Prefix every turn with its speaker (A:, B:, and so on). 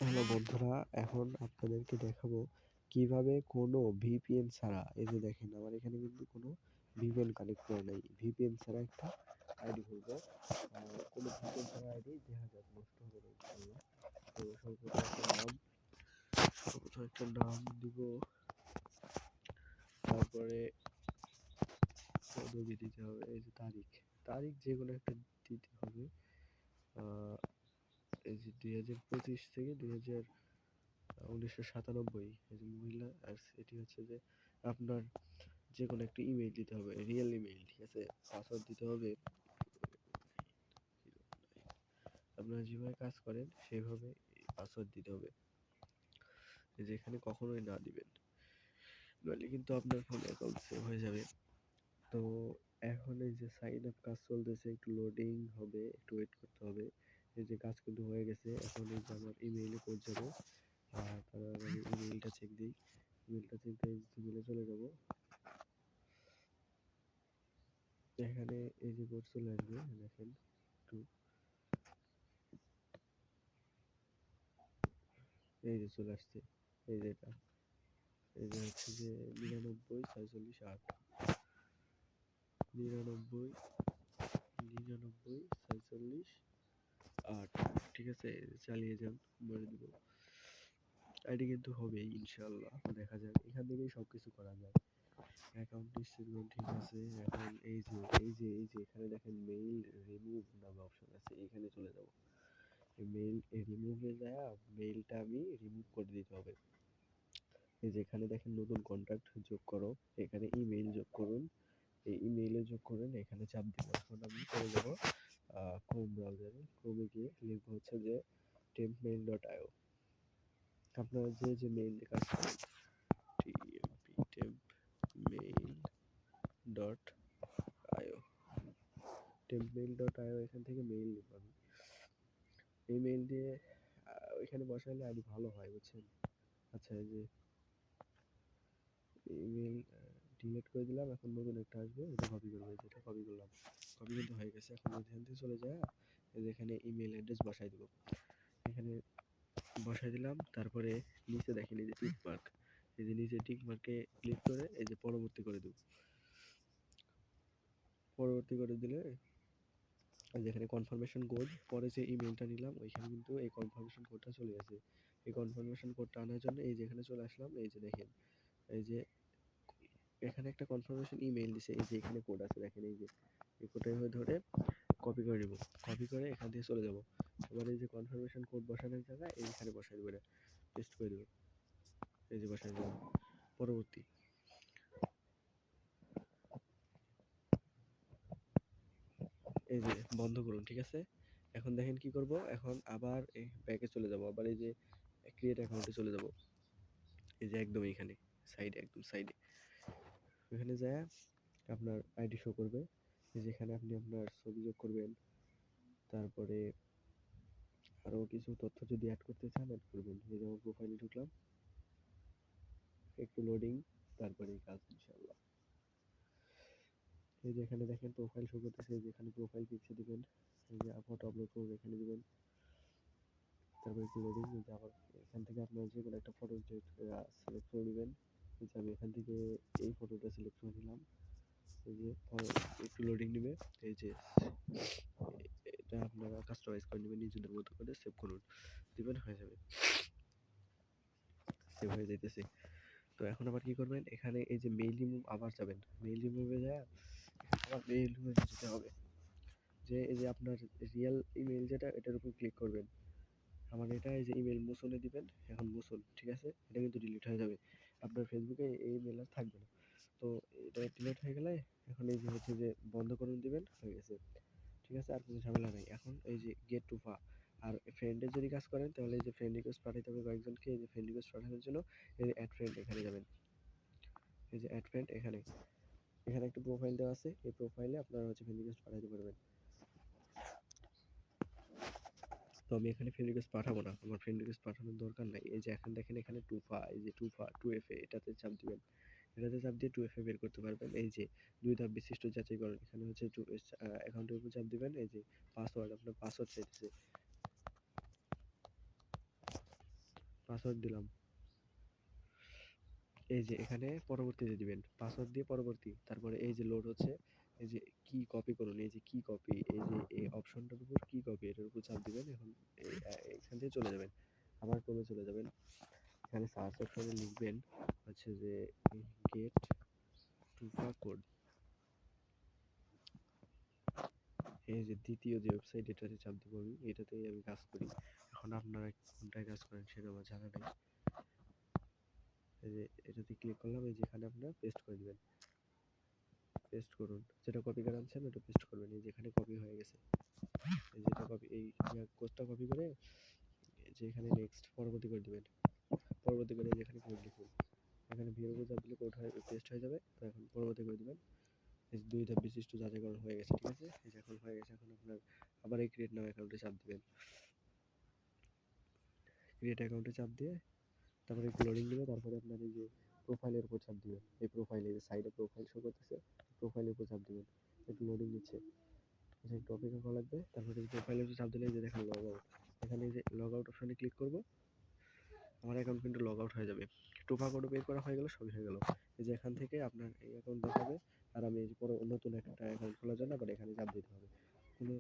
A: Hello বন্ধুরা, এখন আপনাদেরকে দেখাবো কিভাবে কোনো ভিপিএন ছাড়া, এই যে দেখেন আমার এখানে কিন্তু কোনো ভিপিএন কানেক্ট করা নাই। ভিপিএন ছাড়া একটা আইডি খুলবো। কোনো ভিপিএন ছাড়া আইডি দেখা যাক নষ্ট হবে না ইনশাআল্লাহ। তো সর্বপ্রথম একটা নাম দিব, তারপরে পদবি দিতে হবে। এই যে তারিখ, তারিখ যে কোনো একটা দিতে হবে। এই যে 2025 থেকে 1997, এই যে মহিলা। আর এটি হচ্ছে যে আপনার যে কোনো একটা ইমেইল দিতে হবে, রিয়েল ইমেইল, ঠিক আছে। পাসওয়ার্ড দিতে হবে, আপনারা যেভাবে কাজ করেন সেভাবে পাসওয়ার্ড দিতে হবে। যেখানে কখনোই না দিবেন, নইলে কিন্তু আপনার ফোন অ্যাকাউন্ট সেভ হয়ে যাবে। তো এখন এই যে সাইন আপ কাজ চলতেছে, একটু লোডিং হবে, একটু ওয়েট করতে হবে। এই যে কাজ কিন্তু হয়ে গেছে। এখন এই যে আমার ইমেইলে কোড যাবে, তারপর আমি ইমেইলটা চেক দিই। ইমেইলটা চেক দিয়ে জিমেলে চলে যাব। এখানে এই যে কোড চলে আসবে, দেখেন একটু, এই যে চলে আসছে। এই যে এটা, এই যে হচ্ছে যে 99 46 8, 99 99 46 8, ঠিক আছে। চালিয়ে যান, বলে দিব। আইডি কিন্তু হবেই ইনশাআল্লাহ, দেখা যাক। এখান থেকেই সবকিছু করা যায়। অ্যাকাউন্ট নিশ্চিত ঠিক আছে। এখন এই যে এখানে দেখেন মেইল রিমুভ নামে অপশন আছে, এখানে চলে যাব। মেইল রিমুভে যায় মেইলটা আমি রিমুভ করে দিতে হবে। এই যে এখানে দেখেন নতুন কন্টাক্ট যোগ করো, এখানে ইমেইল যোগ করুন। এই ইমেইলে যোগ করেন, এখানে চাপ দিব। এখন আমি চলে যাব ক্রোম ব্রাউজারে। ক্রোমে গিয়ে লিখবো হচ্ছে যে tempmail.io। আপনারা যে মেইল দিয়ে কাজ করেন, tempmail.io, tempmail.io, এখান থেকে মেইল নিব আমি। এই মেইল দিয়ে ওইখানে বসাইলে আইডি ভালো হয়, বুঝছেন। আচ্ছা, এই যে ইমেল ডিলিট করে দিলাম। এখন নতুন একটা আসবে, এটা কপি করবো। যেটা কপি করলাম, কপি কিন্তু হয়ে গেছে। এখন এখান থেকে চলে যায়, এই যে এখানে ইমেল অ্যাড্রেস বসাই দেবো। এখানে বসাই দিলাম। তারপরে নিচে দেখেন এই যে টিক মার্ক, এই যে নিচে টিক মার্কে ক্লিক করে এই যে পরবর্তী করে দেব। পরবর্তী করে দিলে যেখানে কনফার্মেশন কোড, পরে যে ইমেলটা নিলাম ওইখানে কিন্তু এই কনফার্মেশন কোডটা চলে আসে। এই কনফার্মেশন কোডটা আনার জন্য এই যে এখানে চলে আসলাম। এই যে দেখেন, এই যে এখানে একটা কনফার্মেশন ইমেইল দিছে, এই যে এখানে কোড আছে দেখেন। এই যে এই কোডটা ধরে কপি করে নিব। কপি করে এখান থেকে চলে যাব। এবার এই যে কনফার্মেশন কোড বসানোর জায়গায় এইখানে বসাই দেবো, এটা পেস্ট করে দেবো। এই যে বসাই দেবো। পরবর্তী, এই যে বন্ধ করুন, ঠিক আছে। এখন দেখেন কি করব, এখন আবার এই ব্যাকে চলে যাব, আবার এই যে ক্রিয়েট অ্যাকাউন্টে চলে যাব। এই যে একদম এখানে সাইডে, একদম সাইডে, ওখানে যায় আপনার আইডি শো করবে। যেখানে আপনি আপনার ছবি যোগ করবেন, তারপরে আরো কিছু তথ্য যদি অ্যাড করতে চান অ্যাড করবেন। এই যে আমার প্রোফাইলে ঢুকলাম, একটু লোডিং, তারপরে কাজ ইনশাআল্লাহ। এই যে এখানে দেখেন প্রোফাইল শো করতেছে, এই যে এখানে প্রোফাইল পিকচার দিবেন, এই যে ফটো আপলোড করবেন, এখানে দিবেন। তারপরে একটু লোডিং, এই যে আবার এখান থেকে আপনার যে কোনো একটা ফটো সিলেক্ট করে নেবেন। এই যে আমি এখান থেকে এই ফটোটা সিলেক্ট করে নিলাম। এই যে একটু লোডিং নেবে। এই যে এটা আপনারা কাস্টমাইজ করে নেবেন নিজেদের মতো করে, সেভ করুন, দিবেন, হয়ে যাবে। সেভ হয়ে যাইতেছে। তো এখন আবার কি করবেন, এখানে এই যে মেইল রিমুভ আবার যাবেন। মেইল রিমুভে যায় আবার মেইল রিমুভে যেতে হবে। যে এই যে আপনার রিয়েল ইমেল যেটা, এটার উপর ক্লিক করবেন। আমার এটা এই যে ইমেল মুছনে দিবেন। এখন মুছুন, ঠিক আছে। এটা কিন্তু ডিলিট হয়ে যাবে, আপনার ফেসবুকে এই ইমেল আর থাকবে না। তো এটা ডিলিট হয়ে গেলে এখন এই যে হচ্ছে যে বন্ধ করুন দিবেন, হয়ে গেছে, ঠিক আছে। আর কোনো ঝামেলা নাই। এখন এই যে গেট টু ফা, আর ফ্রেন্ডের যদি কাজ করেন তাহলে এই যে ফ্রেন্ড রিকোয়েস্ট পাঠাইতে হবে কয়েকজনকে। এই যে ফ্রেন্ড রিকোয়েস্ট পাঠানোর জন্য এই যে অ্যাড ফ্রেন্ড, এখানে যাবেন। এই যে অ্যাড ফ্রেন্ড, এখানে এখানে একটা প্রোফাইল দেওয়া আছে, এই প্রোফাইলে আপনারা হচ্ছে ফ্রেন্ড রিকোয়েস্ট পাঠাইতে পারবেন। তো আমি এখানে ফ্রেন্ড রিকোয়েস্ট পাঠাবো না, আমার ফ্রেন্ড রিকোয়েস্ট পাঠানোর দরকার নাই। এই যে এখন দেখেন এখানে টুফা, এই যে টুফা 2FA, এটাতে চাপ দিবেন। এটাতে চাপ দিয়ে 2FA বের করতে পারবেন। এই যে 2 ধাপ বিশিষ্ট যাচাইকরণ, এখানে হচ্ছে অ্যাকাউন্টের উপর চাপ দিবেন। এই যে পাসওয়ার্ড, আপনার পাসওয়ার্ড চাইতেছে। পাসওয়ার্ড দিলাম। এই যে এখানে পরবর্তীতে দিবেন, পাসওয়ার্ড দিয়ে পরবর্তী, তারপরে এই যে লোড হচ্ছে, এই যে কি কপি করুন, এই যে কি কপি, এই যে এই অপশনটার উপর কি কপি, এটার উপর চাপ দিবেন। এখন এখান থেকে চলে যাবেন, আবার ক্রমে চলে যাবেন, এখানে সার্চ অপশনে লিখবেন হচ্ছে যে গেট টুপা কোড, এই যে দ্বিতীয় যে ওয়েবসাইট, এটাতে চাপ দিব আমি, এটাতেই আমি কাজ করি। এখন আপনারা কোনটায় কাজ করেন সেটা আমার জানা নেই। এই যে এটাতে ক্লিক করলাম, এই যে এখানে আপনারা পেস্ট করে দিবেন, পেস্ট করুন, যেটা কপি করে আনছেন ওটা পেস্ট করবেন। এই যে এখানে কপি হয়ে গেছে, এই যেটা কপি, এই কোডটা কপি করে এই যে এখানে নেক্সট পরবর্তী করে দিবেন, পরবর্তী করে যেখানে কোড লিখুন, এখানে ভিউর উপর চাপ দিলে কোড হয়ে পেস্ট হয়ে যাবে। তো এখন পরবর্তী করে দিবেন। এই যে ২ ধাপ বিশিষ্ট যাচাইকরণ হয়ে গেছে, ঠিক আছে? এই যে এখন হয়ে গেছে, এখন আপনার আবার এই ক্রিয়েট নাও অ্যাকাউন্টে চাপ দিবেন। ক্রিয়েট অ্যাকাউন্টে চাপ দিয়ে তারপরে একটু লোডিং দিবে, তারপরে আপনার এই যে প্রোফাইলের উপর চাপ দিবেন। এই প্রোফাইলে যে সাইডে প্রোফাইল শো করতেছে, প্রোফাইলের উপর চাপ দিবেন। একটু লোডিং নিচ্ছে, যে একটু অপেক্ষা করা লাগবে। তারপরে প্রোফাইলের উপর চাপ দিলে এই যে দেখেন লগ আউট, এখানে এই যে লগ আউট অপশনে ক্লিক করব, আমার অ্যাকাউন্ট কিন্তু লগ আউট হয়ে যাবে। টোপা কোডও বের করা হয়ে গেল, সবই হয়ে গেল। এই যে এখান থেকে আপনার এই অ্যাকাউন্ট দেখাবে, আর আমি এই যে পরে নতুন একটা অ্যাকাউন্ট খোলার জন্য আবার এখানে চাপ দিতে হবে। কোনো